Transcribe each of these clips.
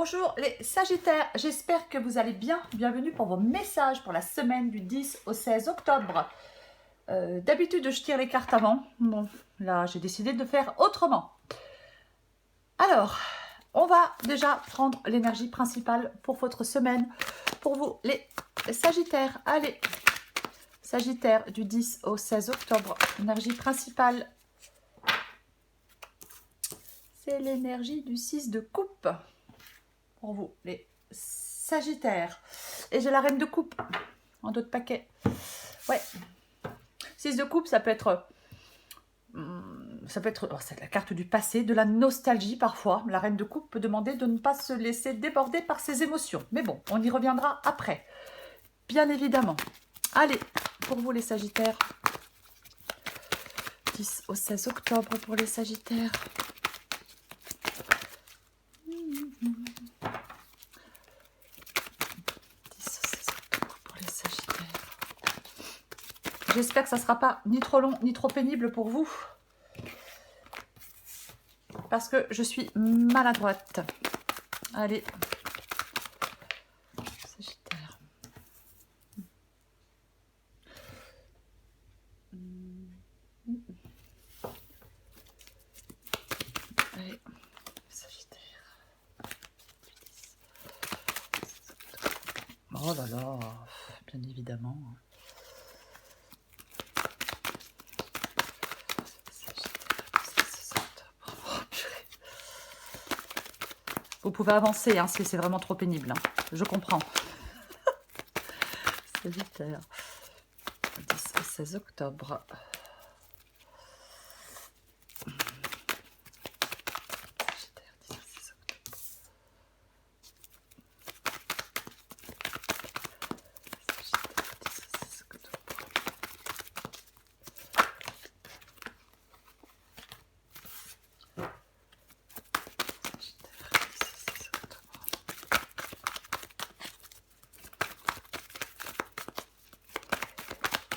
Bonjour les Sagittaires, j'espère que vous allez bien. Bienvenue pour vos messages pour la semaine du 10 au 16 octobre. D'habitude, je tire les cartes avant. Bon, là, j'ai décidé de faire autrement. Alors, on va déjà prendre l'énergie principale pour votre semaine. Pour vous, les Sagittaires, allez. Sagittaire du 10 au 16 octobre, énergie principale. C'est l'énergie du 6 de coupe. Pour vous, les Sagittaires. Et j'ai la reine de coupe en d'autres paquets. Ouais. 6 de coupe, ça peut être... oh, c'est la carte du passé, de la nostalgie parfois. La reine de coupe peut demander de ne pas se laisser déborder par ses émotions. Mais bon, on y reviendra après. Bien évidemment. Allez, pour vous les Sagittaires. 10 au 16 octobre pour les Sagittaires. J'espère que ça ne sera pas ni trop long ni trop pénible pour vous. Parce que je suis maladroite. Allez. Sagittaire. Allez. Sagittaire. Oh là là. Bien évidemment. Vous pouvez avancer hein, si c'est vraiment trop pénible. Hein. Je comprends. Sagittaire. 10 au 16 octobre. Sagittaire, 10 au 16 octobre.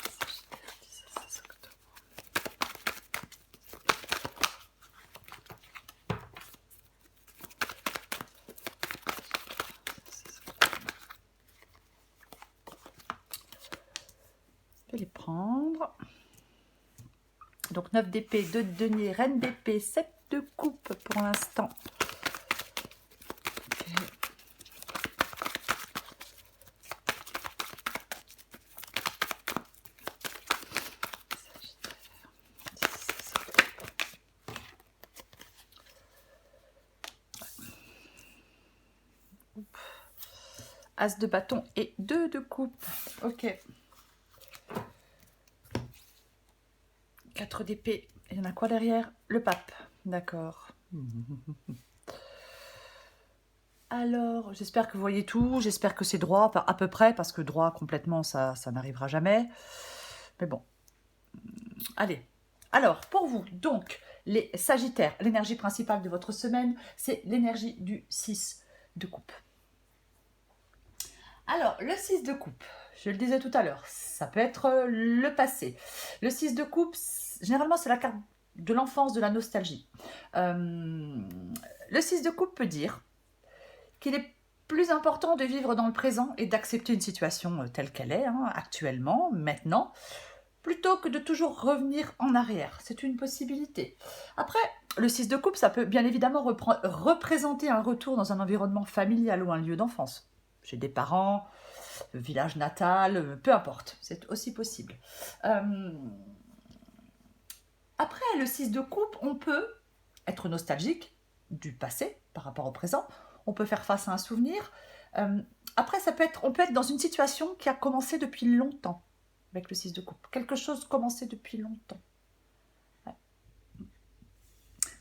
Sagittaire, 10 au 16 octobre. Les prendre. Donc 9 d'épée, 2 de denier, reine d'épée, 7 de coupe pour l'instant. Okay. As de bâton et 2 de coupe. Ok. 4 d'épée. Il y en a quoi derrière? Le pape. D'accord. Alors, j'espère que vous voyez tout. J'espère que c'est droit, à peu près, parce que droit complètement, ça n'arrivera jamais. Mais bon. Allez. Alors, pour vous, donc, les Sagittaires, l'énergie principale de votre semaine, c'est l'énergie du 6 de coupe. Alors, le 6 de coupe, je le disais tout à l'heure, ça peut être le passé. Le 6 de coupe, généralement, c'est la carte de l'enfance, de la nostalgie. Le 6 de coupe peut dire qu'il est plus important de vivre dans le présent et d'accepter une situation telle qu'elle est, hein, actuellement, maintenant, plutôt que de toujours revenir en arrière. C'est une possibilité. Après, le 6 de coupe, ça peut bien évidemment représenter un retour dans un environnement familial ou un lieu d'enfance. Chez des parents, village natal, peu importe, c'est aussi possible. Après, le 6 de coupe, on peut être nostalgique du passé par rapport au présent, on peut faire face à un souvenir. Après, on peut être dans une situation qui a commencé depuis longtemps, avec le 6 de coupe. Quelque chose commencé depuis longtemps. Ouais.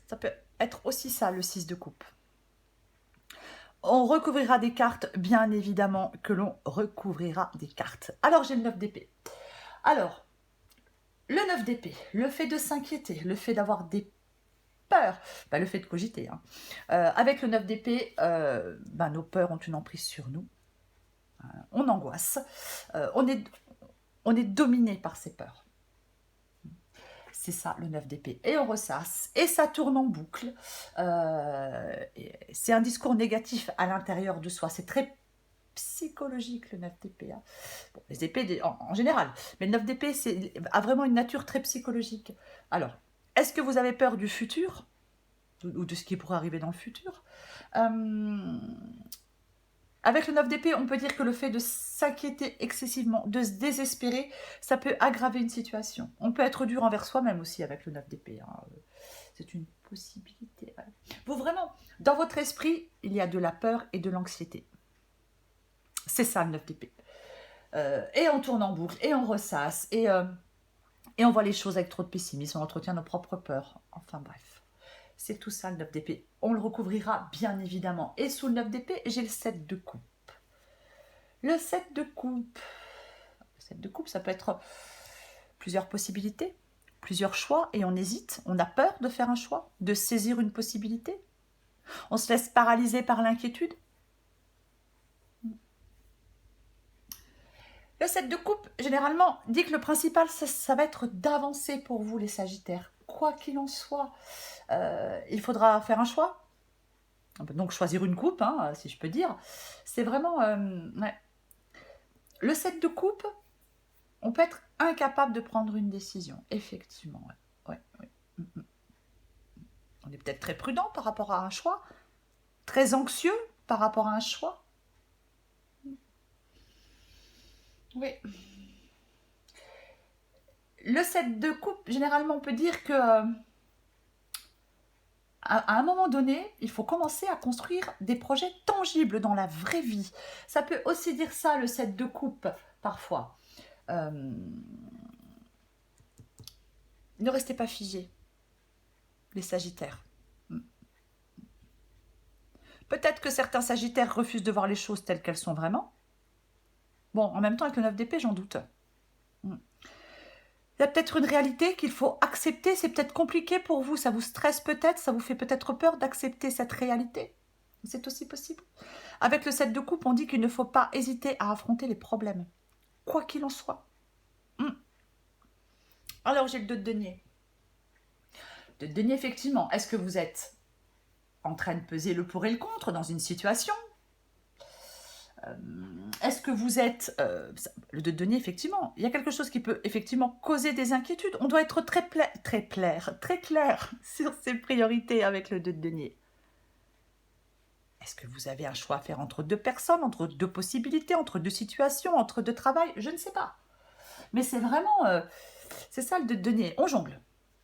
Ça peut être aussi ça, le 6 de coupe. On recouvrira des cartes, bien évidemment que l'on recouvrira des cartes. Alors, j'ai le 9 d'épée. Alors, le 9 d'épée, le fait de s'inquiéter, le fait d'avoir des peurs, le fait de cogiter. Hein. Avec le 9 d'épée, nos peurs ont une emprise sur nous. On angoisse. On est dominé par ces peurs. C'est ça, le 9 d'épée. Et on ressasse. Et ça tourne en boucle. C'est un discours négatif à l'intérieur de soi. C'est très psychologique, le 9 d'épée. Hein. Bon, les épées en général. Mais le 9 d'épée a vraiment une nature très psychologique. Alors, est-ce que vous avez peur du futur ou de ce qui pourrait arriver dans le futur? Avec le 9 d'épée, on peut dire que le fait de s'inquiéter excessivement, de se désespérer, ça peut aggraver une situation. On peut être dur envers soi-même aussi avec le 9 d'épée. Hein. C'est une possibilité. Ouais. Vous, vraiment, dans votre esprit, il y a de la peur et de l'anxiété. C'est ça le 9 d'épée. Et on tourne en boucle, et on ressasse, et on voit les choses avec trop de pessimisme, on entretient nos propres peurs. Enfin bref. C'est tout ça le 9 d'épée. On le recouvrira bien évidemment. Et sous le 9 d'épée, j'ai le 7 de coupe. Le 7 de coupe. Le 7 de coupe, ça peut être plusieurs possibilités, plusieurs choix, et on hésite. On a peur de faire un choix, de saisir une possibilité. On se laisse paralyser par l'inquiétude. Le 7 de coupe, généralement, dit que le principal, ça va être d'avancer pour vous, les Sagittaires. Quoi qu'il en soit, il faudra faire un choix. Donc choisir une coupe, hein, si je peux dire. C'est vraiment... ouais. Le 7 de coupe, on peut être incapable de prendre une décision. Effectivement, ouais. On est peut-être très prudent par rapport à un choix, très anxieux par rapport à un choix. Oui. Le 7 de coupe, généralement, on peut dire que à un moment donné, il faut commencer à construire des projets tangibles dans la vraie vie. Ça peut aussi dire ça, le 7 de coupe, parfois. Ne restez pas figés, les Sagittaires. Peut-être que certains Sagittaires refusent de voir les choses telles qu'elles sont vraiment. Bon, en même temps, avec le 9 d'épée, j'en doute. Il y a peut-être une réalité qu'il faut accepter. C'est peut-être compliqué pour vous. Ça vous stresse peut-être. Ça vous fait peut-être peur d'accepter cette réalité. C'est aussi possible. Avec le 7 de coupe, on dit qu'il ne faut pas hésiter à affronter les problèmes. Quoi qu'il en soit. Alors, j'ai le 2 de denier. Le 2 de denier, effectivement. Est-ce que vous êtes en train de peser le pour et le contre dans une situation? Est-ce que vous êtes... le 2 de denier, effectivement, il y a quelque chose qui peut effectivement causer des inquiétudes. On doit être très clair sur ses priorités avec le 2 de denier. Est-ce que vous avez un choix à faire entre deux personnes, entre deux possibilités, entre deux situations, entre deux travails? Je ne sais pas. Mais c'est vraiment... c'est ça le 2 de denier. On jongle.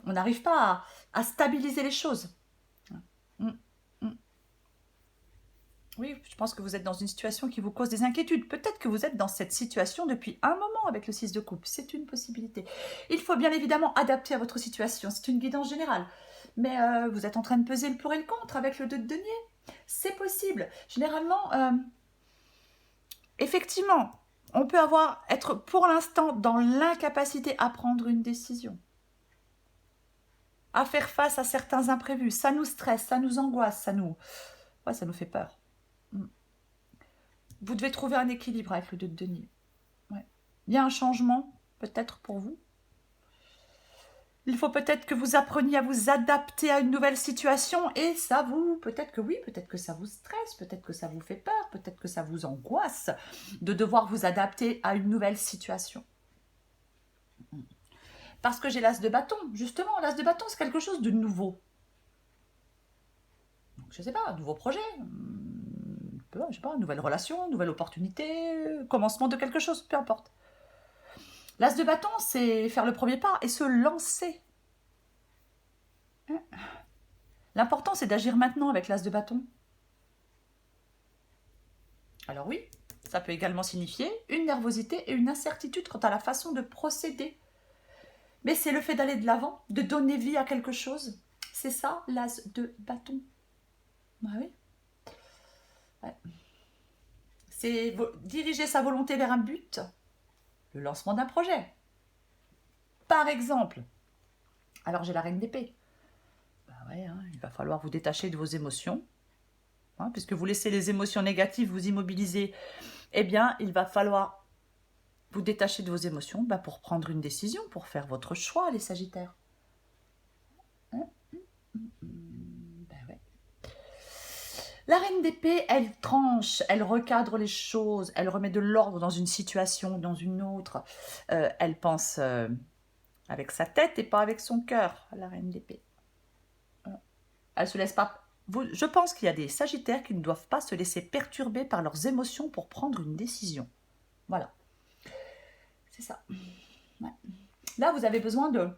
On n'arrive pas à stabiliser les choses. Oui, je pense que vous êtes dans une situation qui vous cause des inquiétudes. Peut-être que vous êtes dans cette situation depuis un moment avec le 6 de coupe. C'est une possibilité. Il faut bien évidemment adapter à votre situation. C'est une guidance générale. Mais vous êtes en train de peser le pour et le contre avec le 2 de denier. C'est possible. Généralement, effectivement, on peut être pour l'instant dans l'incapacité à prendre une décision. À faire face à certains imprévus. Ça nous stresse, ça nous angoisse, ça nous fait peur. Vous devez trouver un équilibre avec le 2 de denier. Ouais. Il y a un changement, peut-être pour vous. Il faut peut-être que vous appreniez à vous adapter à une nouvelle situation et ça vous, peut-être que oui, peut-être que ça vous stresse, peut-être que ça vous fait peur, peut-être que ça vous angoisse de devoir vous adapter à une nouvelle situation. Parce que j'ai l'as de bâton, justement, l'as de bâton c'est quelque chose de nouveau. Donc, je ne sais pas, un nouveau projet, je sais pas, nouvelle relation, nouvelle opportunité, commencement de quelque chose, peu importe. L'as de bâton, c'est faire le premier pas et se lancer. L'important, c'est d'agir maintenant avec l'as de bâton. Alors oui, ça peut également signifier une nervosité et une incertitude quant à la façon de procéder. Mais c'est le fait d'aller de l'avant, de donner vie à quelque chose. C'est ça, l'as de bâton. Ah oui. Ouais. C'est diriger sa volonté vers un but, le lancement d'un projet. Par exemple, alors j'ai la reine d'épée. Ouais, hein, il va falloir vous détacher de vos émotions. Hein, puisque vous laissez les émotions négatives vous immobiliser, eh bien, il va falloir vous détacher de vos émotions pour prendre une décision, pour faire votre choix, les Sagittaires. La reine d'épée, elle tranche, elle recadre les choses, elle remet de l'ordre dans une situation, dans une autre. Elle pense avec sa tête et pas avec son cœur, la reine d'épée. Elle se laisse pas... Je pense qu'il y a des sagittaires qui ne doivent pas se laisser perturber par leurs émotions pour prendre une décision. Voilà. C'est ça. Ouais. Là, vous avez besoin de...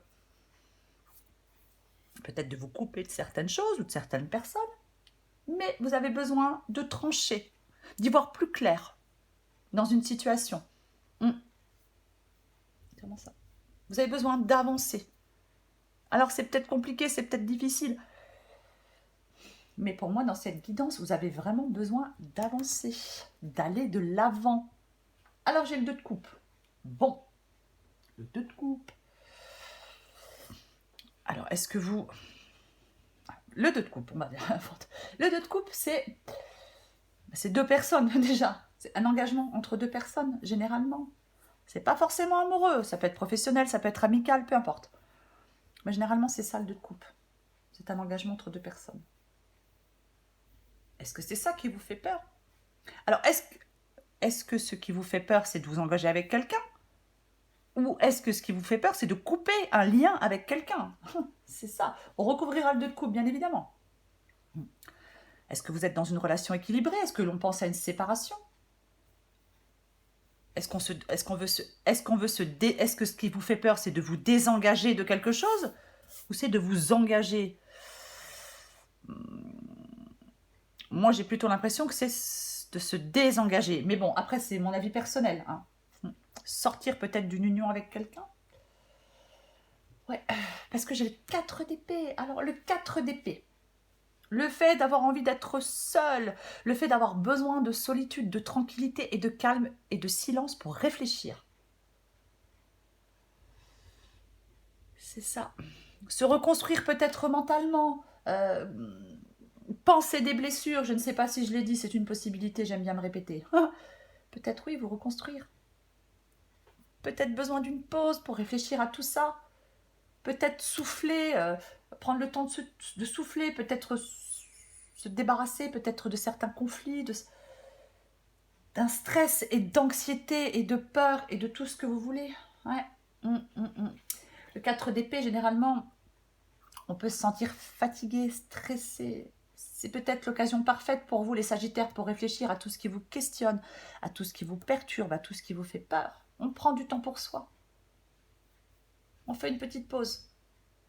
peut-être de vous couper de certaines choses ou de certaines personnes, mais vous avez besoin de trancher, d'y voir plus clair dans une situation. Comment ça? Vous avez besoin d'avancer. Alors c'est peut-être compliqué, c'est peut-être difficile, mais pour moi, dans cette guidance, vous avez vraiment besoin d'avancer, d'aller de l'avant. Alors j'ai le 2 de coupe. Bon, le 2 de coupe. Alors, est-ce que vous... Le 2 de coupe, on va dire. Le 2 de coupe, c'est 2 personnes déjà. C'est un engagement entre 2 personnes, généralement. C'est pas forcément amoureux, ça peut être professionnel, ça peut être amical, peu importe. Mais généralement, c'est ça le 2 de coupe. C'est un engagement entre 2 personnes. Est-ce que c'est ça qui vous fait peur? Alors, est-ce que ce qui vous fait peur, c'est de vous engager avec quelqu'un? Ou est-ce que ce qui vous fait peur, c'est de couper un lien avec quelqu'un? C'est ça. On recouvrira le 2 de coupe, bien évidemment. Est-ce que vous êtes dans une relation équilibrée? Est-ce que l'on pense à une séparation? Est-ce que ce qui vous fait peur, c'est de vous désengager de quelque chose? Ou c'est de vous engager? Moi, j'ai plutôt l'impression que c'est de se désengager. Mais bon, après, c'est mon avis personnel. Hein. Sortir peut-être d'une union avec quelqu'un? Ouais, parce que j'ai le 4 d'épée. Alors, le 4 d'épée. Le fait d'avoir envie d'être seul, le fait d'avoir besoin de solitude, de tranquillité et de calme et de silence pour réfléchir. C'est ça. Se reconstruire peut-être mentalement, penser des blessures, je ne sais pas si je l'ai dit, c'est une possibilité, j'aime bien me répéter. Peut-être oui, vous reconstruire. Peut-être besoin d'une pause pour réfléchir à tout ça. Peut-être souffler, prendre le temps de souffler, peut-être se débarrasser peut-être de certains conflits, d'un stress et d'anxiété et de peur et de tout ce que vous voulez. Ouais. Le 4 d'épée, généralement, on peut se sentir fatigué, stressé. C'est peut-être l'occasion parfaite pour vous, les Sagittaires, pour réfléchir à tout ce qui vous questionne, à tout ce qui vous perturbe, à tout ce qui vous fait peur. On prend du temps pour soi. On fait une petite pause.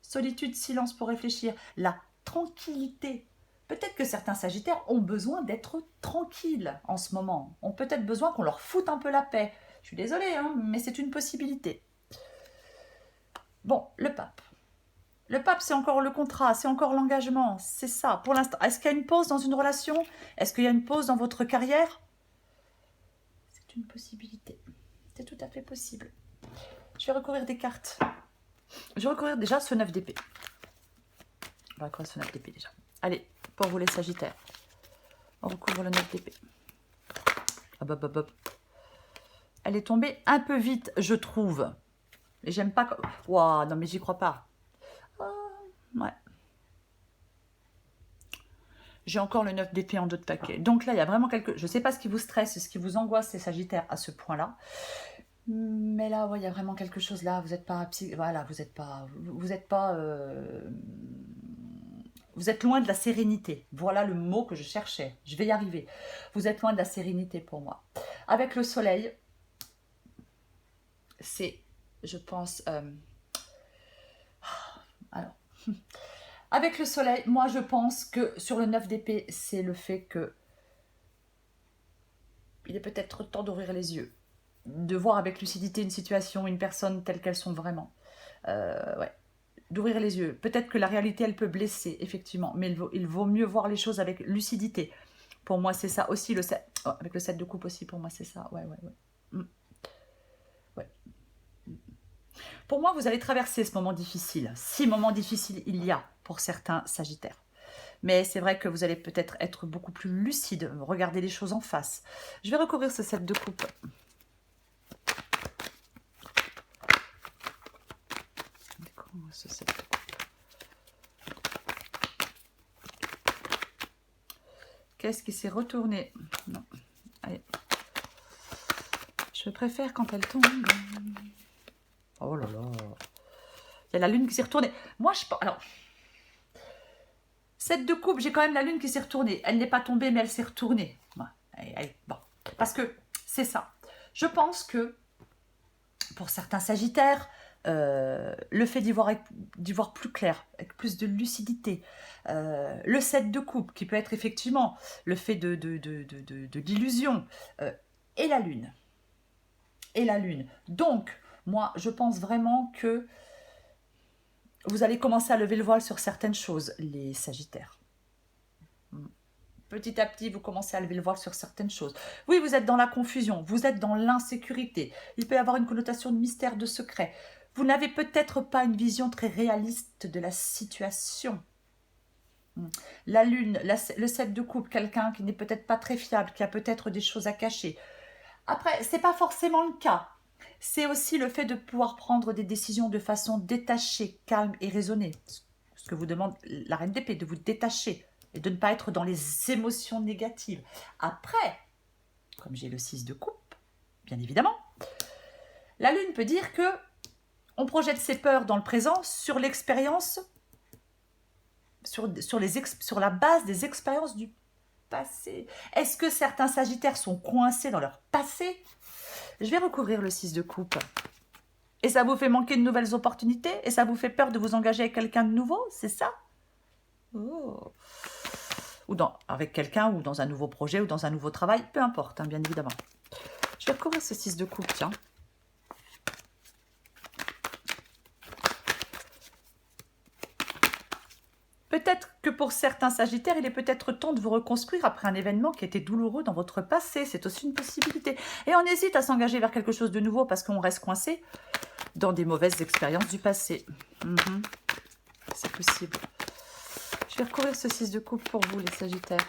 Solitude, silence pour réfléchir. La tranquillité. Peut-être que certains Sagittaires ont besoin d'être tranquilles en ce moment. Ont peut-être besoin qu'on leur foute un peu la paix. Je suis désolée, hein, mais c'est une possibilité. Bon, le pape. Le pape, c'est encore le contrat, c'est encore l'engagement, c'est ça. Pour l'instant, est-ce qu'il y a une pause dans une relation? Est-ce qu'il y a une pause dans votre carrière? C'est une possibilité. C'est tout à fait possible. Je vais recouvrir des cartes. Je vais recouvrir déjà ce 9 d'épée. On va recouvrir ce 9 d'épée déjà. Allez, pour vous les Sagittaires. On recouvre le 9 d'épée. Hop, hop, hop, hop. Elle est tombée un peu vite, je trouve. Et j'aime pas... Waouh, non mais j'y crois pas. Ouais. J'ai encore le 9 d'épée en dos de paquet. Donc là, il y a vraiment quelque... Je ne sais pas ce qui vous stresse, ce qui vous angoisse, les Sagittaires, à ce point-là. Mais là, ouais, il y a vraiment quelque chose là. Vous n'êtes pas... Voilà, vous n'êtes pas... Vous êtes loin de la sérénité. Voilà le mot que je cherchais. Je vais y arriver. Vous êtes loin de la sérénité pour moi. Avec le soleil, c'est, je pense... Alors... Avec le soleil, moi je pense que sur le 9 d'épée, c'est le fait que il est peut-être temps d'ouvrir les yeux, de voir avec lucidité une situation, une personne telle qu'elles sont vraiment. Ouais. D'ouvrir les yeux. Peut-être que la réalité, elle peut blesser, effectivement, mais il vaut mieux voir les choses avec lucidité. Pour moi, c'est ça aussi, avec le 7 de coupe aussi, pour moi, c'est ça. Ouais. Ouais. Pour moi, vous allez traverser ce moment difficile. 6 moments difficiles il y a pour certains Sagittaires. Mais c'est vrai que vous allez peut-être être beaucoup plus lucide, regarder les choses en face. Je vais recouvrir ce 7 de coupe. Ce 7 de coupe. Qu'est-ce qui s'est retourné? Non. Allez. Je préfère quand elle tombe. Oh là là. Il y a la lune qui s'est retournée. Moi, je pense... Alors, 7 de coupe, j'ai quand même la lune qui s'est retournée. Elle n'est pas tombée, mais elle s'est retournée. Ouais. Allez, bon. Parce que c'est ça. Je pense que pour certains sagittaires, le fait d'y voir plus clair, avec plus de lucidité, le 7 de coupe, qui peut être effectivement le fait de l'illusion, et la lune. Et la lune. Donc, moi, je pense vraiment que vous allez commencer à lever le voile sur certaines choses, les sagittaires. Petit à petit, vous commencez à lever le voile sur certaines choses. Oui, vous êtes dans la confusion, vous êtes dans l'insécurité. Il peut y avoir une connotation de mystère, de secret. Vous n'avez peut-être pas une vision très réaliste de la situation. La lune, le 7 de coupe, quelqu'un qui n'est peut-être pas très fiable, qui a peut-être des choses à cacher. Après, ce n'est pas forcément le cas. C'est aussi le fait de pouvoir prendre des décisions de façon détachée, calme et raisonnée. Ce que vous demande la reine d'épée, de vous détacher et de ne pas être dans les émotions négatives. Après, comme j'ai le 6 de coupe, bien évidemment, la lune peut dire que on projette ses peurs dans le présent sur l'expérience, sur la base des expériences du passé. Est-ce que certains sagittaires sont coincés dans leur passé? Je vais recouvrir le 6 de coupe. Et ça vous fait manquer de nouvelles opportunités? Et ça vous fait peur de vous engager avec quelqu'un de nouveau? C'est ça? Oh. Ou avec quelqu'un, ou dans un nouveau projet, ou dans un nouveau travail. Peu importe, hein, bien évidemment. Je vais recouvrir ce 6 de coupe, tiens. Peut-être que pour certains sagittaires, il est peut-être temps de vous reconstruire après un événement qui était douloureux dans votre passé. C'est aussi une possibilité. Et on hésite à s'engager vers quelque chose de nouveau parce qu'on reste coincé dans des mauvaises expériences du passé. C'est possible. Je vais recouvrir ce 6 de coupe pour vous, les sagittaires.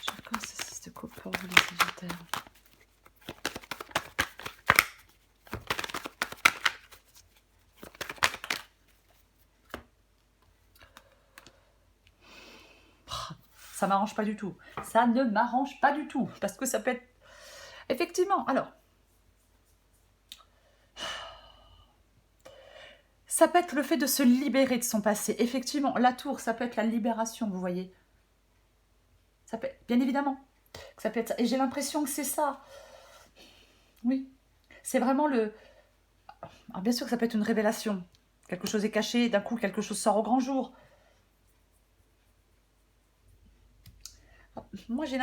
Je vais recouvrir ce 6 de coupe pour vous, les sagittaires. Ça m'arrange pas du tout. Ça ne m'arrange pas du tout. Parce que ça peut être... Effectivement, alors... Ça peut être le fait de se libérer de son passé. Effectivement, la tour, ça peut être la libération, vous voyez. Ça peut être... Bien évidemment. Ça peut être ça. Et j'ai l'impression que c'est ça. Oui. C'est vraiment le... Alors bien sûr que ça peut être une révélation. Quelque chose est caché, d'un coup, quelque chose sort au grand jour. Moi, j'ai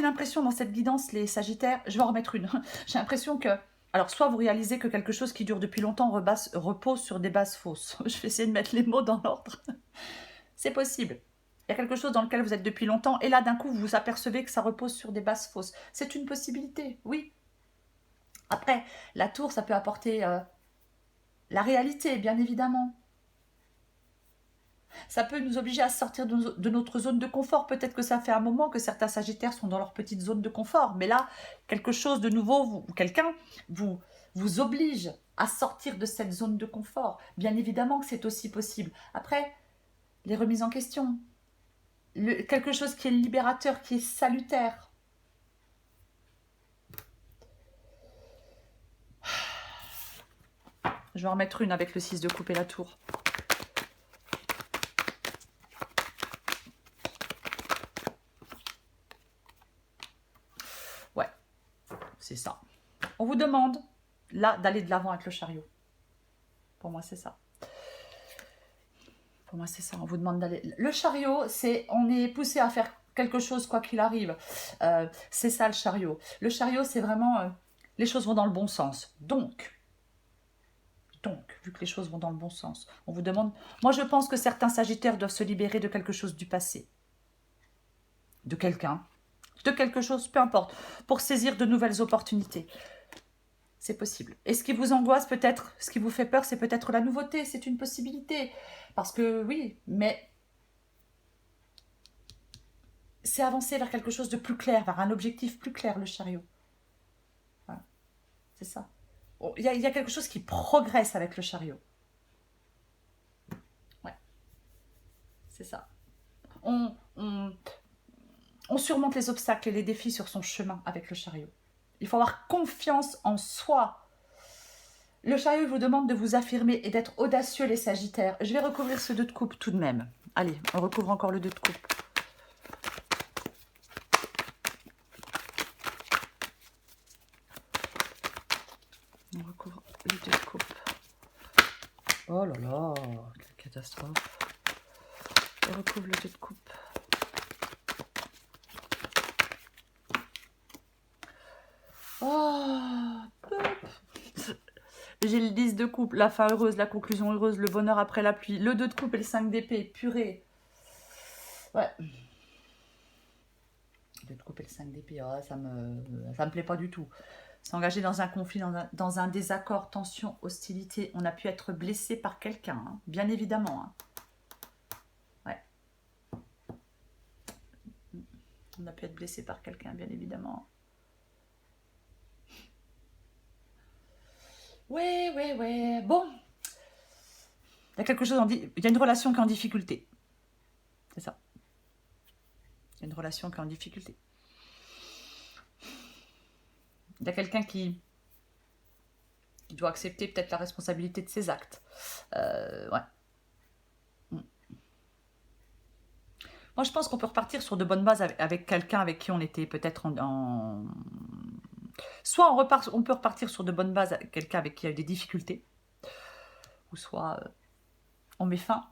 l'impression dans cette guidance, les sagittaires, je vais en remettre une. J'ai l'impression que, alors soit vous réalisez que quelque chose qui dure depuis longtemps repose sur des bases fausses. Je vais essayer de mettre les mots dans l'ordre. C'est possible. Il y a quelque chose dans lequel vous êtes depuis longtemps et là, d'un coup, vous vous apercevez que ça repose sur des bases fausses. C'est une possibilité, oui. Après, la tour, ça peut apporter la réalité, bien évidemment. Ça peut nous obliger à sortir de notre zone de confort. Peut-être que ça fait un moment que certains sagittaires sont dans leur petite zone de confort. Mais là, quelque chose de nouveau, ou quelqu'un vous oblige à sortir de cette zone de confort. Bien évidemment que c'est aussi possible. Après, les remises en question. Quelque chose qui est libérateur, qui est salutaire. Je vais en mettre une avec le 6 de coupe et la tour. Ouais, c'est ça. On vous demande, là, d'aller de l'avant avec le chariot. Pour moi, c'est ça. Pour moi, c'est ça. On vous demande d'aller... Le chariot, c'est... On est poussé à faire quelque chose, quoi qu'il arrive. C'est ça, le chariot. Le chariot, c'est vraiment... les choses vont dans le bon sens. Donc, vu que les choses vont dans le bon sens, on vous demande... Moi, je pense que certains sagittaires doivent se libérer de quelque chose du passé. De quelqu'un. De quelque chose, peu importe. Pour saisir de nouvelles opportunités. C'est possible. Et ce qui vous angoisse peut-être, ce qui vous fait peur, c'est peut-être la nouveauté. C'est une possibilité. Parce que oui, mais c'est avancer vers quelque chose de plus clair, vers un objectif plus clair, le chariot. Voilà. C'est ça. Il y a quelque chose qui progresse avec le chariot. Ouais. C'est ça. on surmonte les obstacles et les défis sur son chemin avec le chariot. Il faut avoir confiance en soi. Le chariot vous demande de vous affirmer et d'être audacieux, les sagittaires. Je vais recouvrir ce 2 de coupe tout de même. Allez, on recouvre encore le 2 de coupe. On recouvre le 2 de coupe. Oh là là, quelle catastrophe. On recouvre le 2 de coupe. Oh, j'ai le 10 de coupe, la fin heureuse, la conclusion heureuse, le bonheur après la pluie, le 2 de coupe et le 5 d'épée, purée. Ouais. Le 2 de coupe et le 5 d'épée, oh, ça me plaît pas du tout. S'engager dans un conflit, dans un désaccord, tension, hostilité. On a pu être blessé par quelqu'un, hein, bien évidemment. Hein. Ouais. On a pu être blessé par quelqu'un, bien évidemment. Ouais. Bon. Il y a quelque chose il y a une relation qui est en difficulté. C'est ça. Il y a une relation qui est en difficulté. Il y a quelqu'un qui doit accepter peut-être la responsabilité de ses actes. Ouais. Moi, je pense qu'on peut repartir sur de bonnes bases avec quelqu'un avec qui on était peut-être Soit on peut repartir sur de bonnes bases avec quelqu'un avec qui il y a eu des difficultés, ou soit on met fin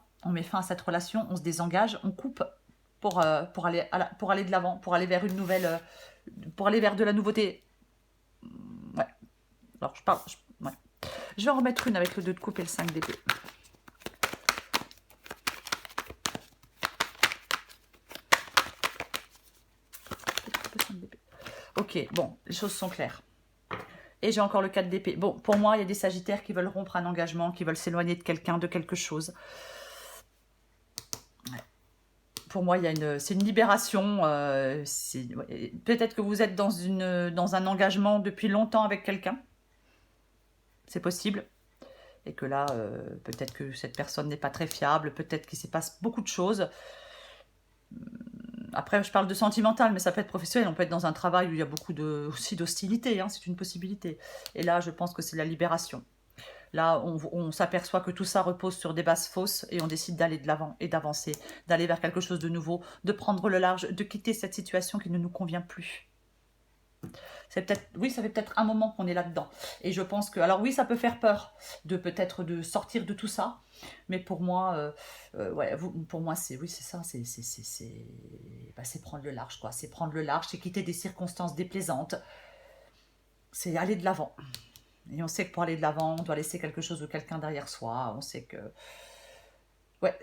à cette relation, on se désengage, on coupe pour aller de l'avant, pour aller vers une nouvelle, pour aller vers de la nouveauté. Ouais. Alors ouais. Je vais en remettre une avec le 2 de coupe et le 5 d'épée. Ok, bon, les choses sont claires. Et j'ai encore le 4 d'épée. Bon, pour moi, il y a des sagittaires qui veulent rompre un engagement, qui veulent s'éloigner de quelqu'un, de quelque chose. Ouais. Pour moi, c'est une libération. Peut-être que vous êtes dans un engagement depuis longtemps avec quelqu'un. C'est possible. Et que là, peut-être que cette personne n'est pas très fiable. Peut-être qu'il se passe beaucoup de choses. Après, je parle de sentimental, mais ça peut être professionnel. On peut être dans un travail où il y a beaucoup aussi d'hostilité. Hein, c'est une possibilité. Et là, je pense que c'est la libération. Là, on s'aperçoit que tout ça repose sur des bases fausses et on décide d'aller de l'avant et d'avancer, d'aller vers quelque chose de nouveau, de prendre le large, de quitter cette situation qui ne nous convient plus. Oui, ça fait peut-être un moment qu'on est là-dedans. Et je pense que, alors oui, ça peut faire peur peut-être de sortir de tout ça. Mais pour moi, pour moi, c'est ça, c'est prendre le large, quoi. C'est prendre le large, c'est quitter des circonstances déplaisantes. C'est aller de l'avant. Et on sait que pour aller de l'avant, on doit laisser quelque chose ou quelqu'un derrière soi. On sait que... Ouais,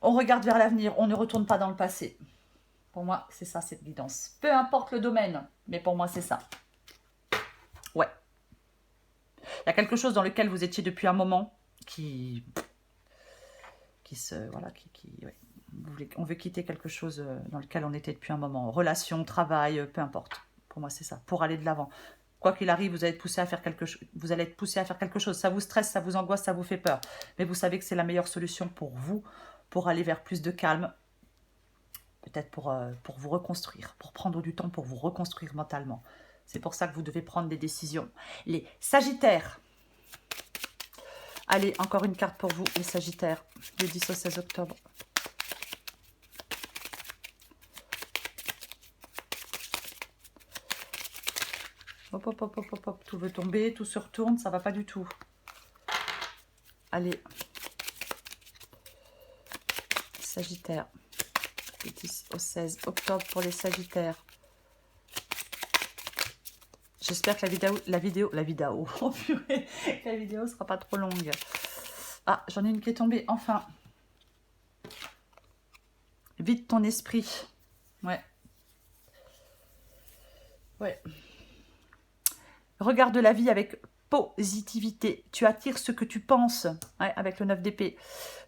on regarde vers l'avenir, on ne retourne pas dans le passé. Pour moi, c'est ça, cette guidance. Peu importe le domaine, mais pour moi, c'est ça. Ouais. Il y a quelque chose dans lequel vous étiez depuis un moment on veut quitter quelque chose dans lequel on était depuis un moment. Relation, travail, peu importe. Pour moi, c'est ça. Pour aller de l'avant. Quoi qu'il arrive, vous allez être poussé à faire quelque chose. Ça vous stresse, ça vous angoisse, ça vous fait peur. Mais vous savez que c'est la meilleure solution pour vous, pour aller vers plus de calme. Peut-être pour vous reconstruire, pour prendre du temps pour vous reconstruire mentalement. C'est pour ça que vous devez prendre des décisions. Les Sagittaires. Allez, encore une carte pour vous, les Sagittaires, du 10 au 16 octobre. Hop, tout veut tomber, tout se retourne, ça va pas du tout. Allez. Sagittaire. Du 10 au 16 octobre pour les Sagittaires. J'espère que la vidéo oh purée, la vidéo sera pas trop longue. Ah, j'en ai une qui est tombée, enfin. Vide ton esprit. Ouais. Regarde la vie avec positivité. Tu attires ce que tu penses, avec le 9 d'épée.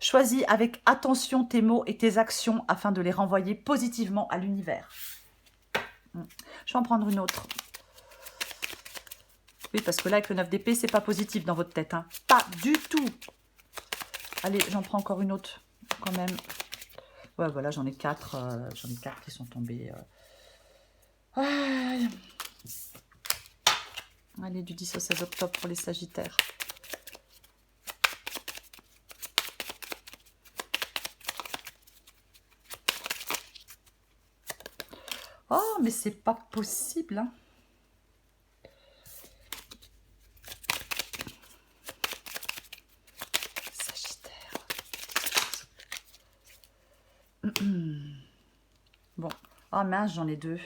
Choisis avec attention tes mots et tes actions afin de les renvoyer positivement à l'univers. Je vais en prendre une autre. Oui, parce que là, avec le 9 d'épée, c'est pas positif dans votre tête. Hein. Pas du tout. Allez, j'en prends encore une autre, quand même. Ouais, voilà, j'en ai 4. J'en ai 4 qui sont tombés. Aïe. Allez, du 10 au 16 octobre pour les Sagittaires. Oh, mais c'est pas possible, hein. Sagittaire. Bon. Oh mince, j'en ai 2.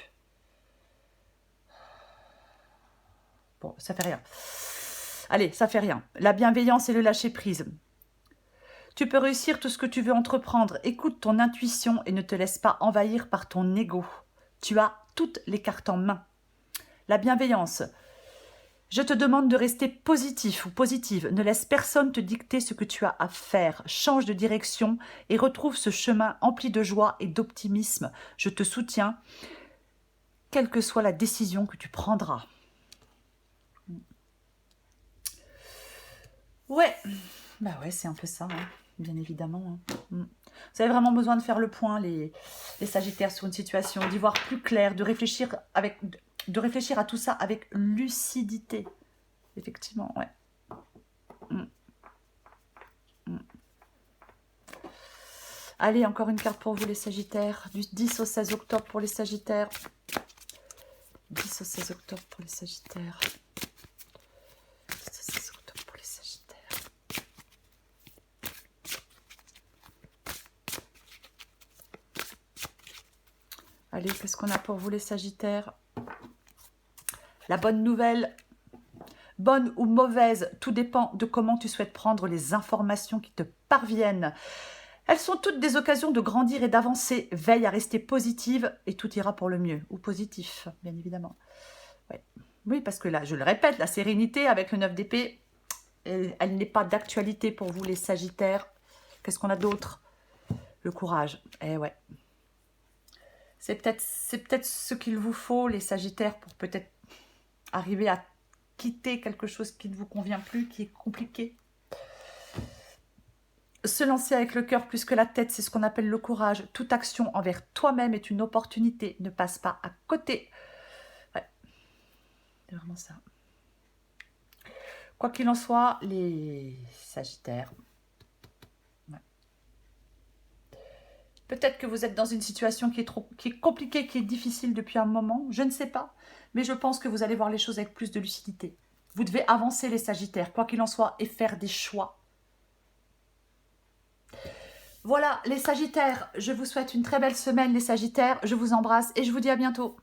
Bon, ça fait rien. Allez, ça fait rien. La bienveillance et le lâcher-prise. Tu peux réussir tout ce que tu veux entreprendre. Écoute ton intuition et ne te laisse pas envahir par ton ego. Tu as toutes les cartes en main. La bienveillance. Je te demande de rester positif ou positive. Ne laisse personne te dicter ce que tu as à faire. Change de direction et retrouve ce chemin empli de joie et d'optimisme. Je te soutiens, quelle que soit la décision que tu prendras. Ouais, bah ouais, c'est un peu ça, hein, bien évidemment. Hein. Vous avez vraiment besoin de faire le point, les Sagittaires, sur une situation, d'y voir plus clair, de réfléchir à tout ça avec lucidité. Effectivement, ouais. Allez, encore une carte pour vous, les Sagittaires. Du 10 au 16 octobre pour les Sagittaires. 10 au 16 octobre pour les Sagittaires. 10 au 16 octobre pour les Sagittaires. Allez, qu'est-ce qu'on a pour vous, les Sagittaires? La bonne nouvelle, bonne ou mauvaise, tout dépend de comment tu souhaites prendre les informations qui te parviennent. Elles sont toutes des occasions de grandir et d'avancer. Veille à rester positive et tout ira pour le mieux. Ou positif, bien évidemment. Ouais. Oui, parce que là, je le répète, la sérénité avec le 9 d'épée, elle n'est pas d'actualité pour vous, les Sagittaires. Qu'est-ce qu'on a d'autre? Le courage. Eh ouais. C'est peut-être ce qu'il vous faut, les Sagittaires, pour peut-être arriver à quitter quelque chose qui ne vous convient plus, qui est compliqué. Se lancer avec le cœur plus que la tête, c'est ce qu'on appelle le courage. Toute action envers toi-même est une opportunité. Ne passe pas à côté. Ouais, c'est vraiment ça. Quoi qu'il en soit, les Sagittaires, ouais. Peut-être que vous êtes dans une situation qui est compliquée, qui est difficile depuis un moment. Je ne sais pas. Mais je pense que vous allez voir les choses avec plus de lucidité. Vous devez avancer, les Sagittaires, quoi qu'il en soit, et faire des choix. Voilà, les Sagittaires, je vous souhaite une très belle semaine, les Sagittaires. Je vous embrasse et je vous dis à bientôt.